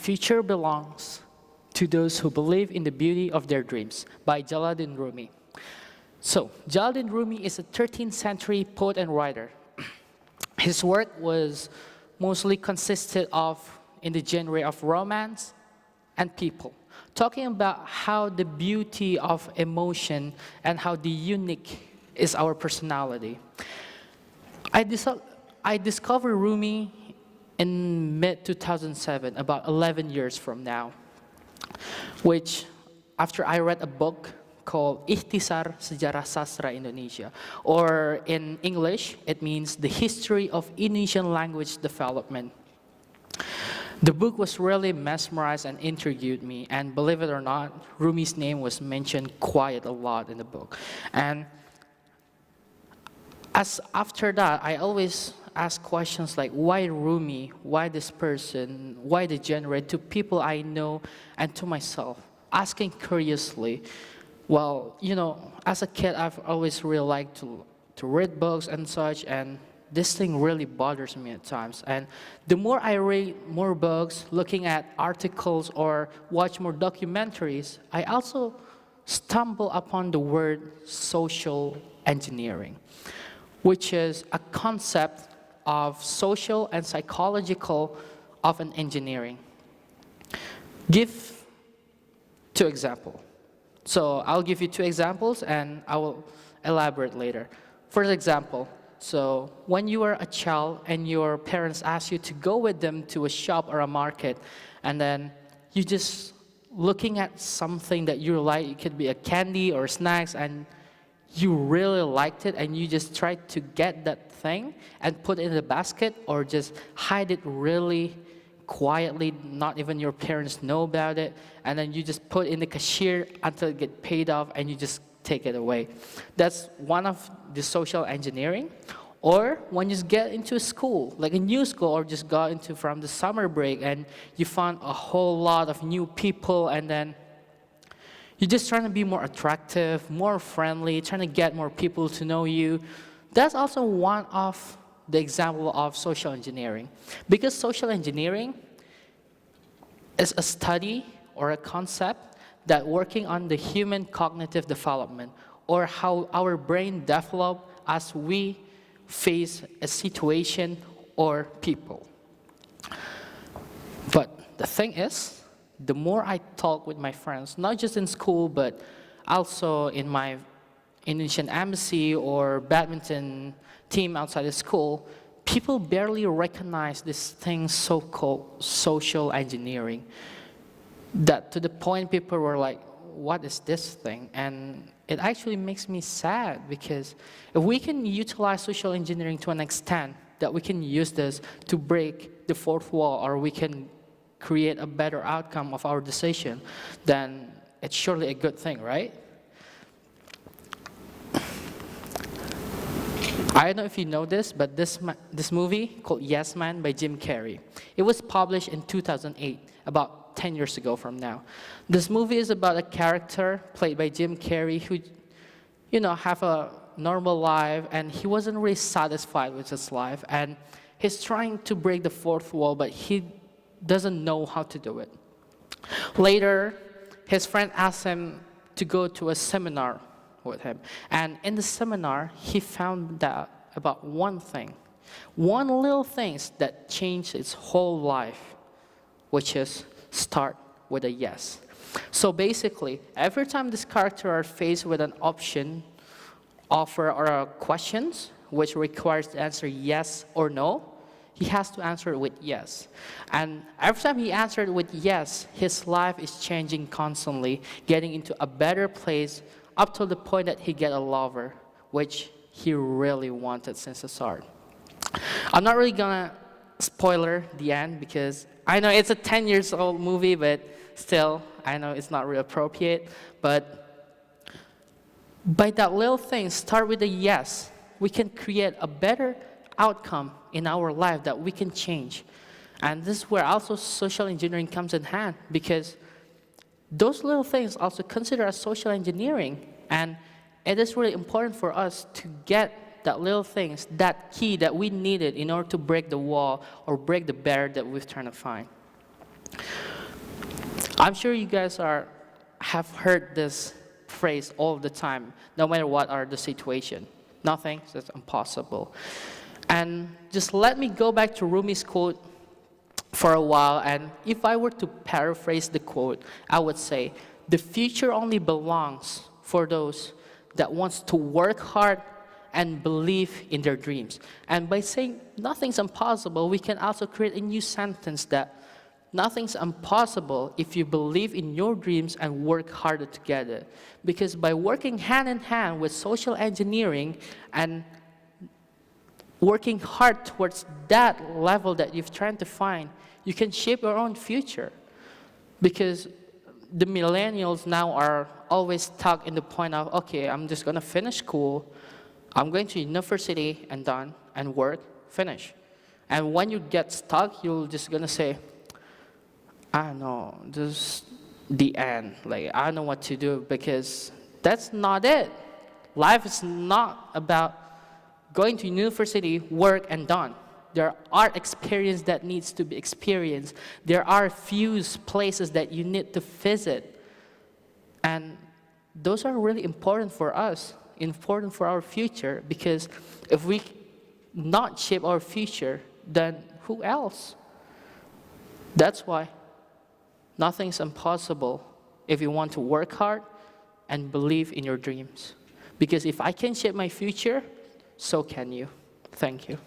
future belongs to those who believe in the beauty of their dreams by Jalaluddin Rumi. So, Jalaluddin Rumi is a 13th century poet and writer. His work was mostly consisted of in the genre of romance and people, talking about how the beauty of emotion and how the unique is our personality. I discovered Rumi in mid-2007, about 11 years from now, which after I read a book called Ikhtisar Sejarah Sastra Indonesia, or in English, it means the history of Indonesian language development. The book was really mesmerized and intrigued me, and believe it or not, Rumi's name was mentioned quite a lot in the book. And after that, I always ask questions like, why Rumi, why this person, why the genre, to people I know and to myself, asking curiously. Well, as a kid, I've always really liked to read books and such, and this thing really bothers me at times. And the more I read more books, looking at articles or watch more documentaries, I also stumble upon the word social engineering, which is a concept of social and psychological of an engineering. Give two examples. So I'll give you two examples and I will elaborate later. For example, so when you are a child and your parents ask you to go with them to a shop or a market, and then you just looking at something that you like, it could be a candy or snacks, and you really liked it and you just tried to get that thing and put it in the basket or just hide it really quietly, not even your parents know about it, and then you just put in the cashier until it gets paid off and you just take it away. That's one of the social engineering. Or when you get into a school, like a new school, or just got into from the summer break and you found a whole lot of new people, and then you're just trying to be more attractive, more friendly, trying to get more people to know you. That's also one of the example of social engineering. Because social engineering is a study or a concept that working on the human cognitive development, or how our brain develop as we face a situation or people. But the thing is, the more I talk with my friends, not just in school, but also in my Indonesian embassy or badminton team outside of school, people barely recognize this thing so-called social engineering. That to the point people were like, what is this thing? And it actually makes me sad, because if we can utilize social engineering to an extent that we can use this to break the fourth wall, or we can create a better outcome of our decision, then it's surely a good thing, right? I don't know if you know this, but this movie called Yes Man by Jim Carrey, it was published in 2008, about 10 years ago from now. This movie is about a character played by Jim Carrey who, have a normal life, and he wasn't really satisfied with his life, and he's trying to break the fourth wall, but he doesn't know how to do it. Later, his friend asked him to go to a seminar with him. And in the seminar, he found out about one little thing that changed his whole life, which is start with a yes. So basically, every time this character are faced with an option, offer, or a questions, which requires to answer yes or no, he has to answer it with yes. And every time he answered with yes, his life is changing constantly, getting into a better place, up to the point that he get a lover, which he really wanted since the start. I'm not really gonna spoiler the end, because I know it's a 10 years old movie, but still, I know it's not really appropriate. But by that little thing, start with a yes, we can create a better outcome in our life that we can change. And this is where also social engineering comes in hand, because those little things also consider as social engineering, and it is really important for us to get that little things, that key that we needed in order to break the wall or break the barrier that we're trying to find. I'm sure you guys have heard this phrase all the time, no matter what are the situation. Nothing is impossible. And just let me go back to Rumi's quote for a while, and if I were to paraphrase the quote, I would say, the future only belongs for those that wants to work hard and believe in their dreams. And by saying nothing's impossible, we can also create a new sentence that nothing's impossible if you believe in your dreams and work harder together. Because by working hand in hand with social engineering and working hard towards that level that you've tried to find, you can shape your own future. Because the millennials now are always stuck in the point of, okay, I'm just gonna finish school, I'm going to university and done, and work, finish. And when you get stuck, you're just gonna say, I don't know, this is the end. Like, I don't know what to do, because that's not it. Life is not about going to university, work, and done. There are experiences that needs to be experienced. There are few places that you need to visit. And those are really important for us, important for our future, because if we not shape our future, then who else? That's why nothing's impossible if you want to work hard and believe in your dreams. Because if I can shape my future, so can you. Thank you.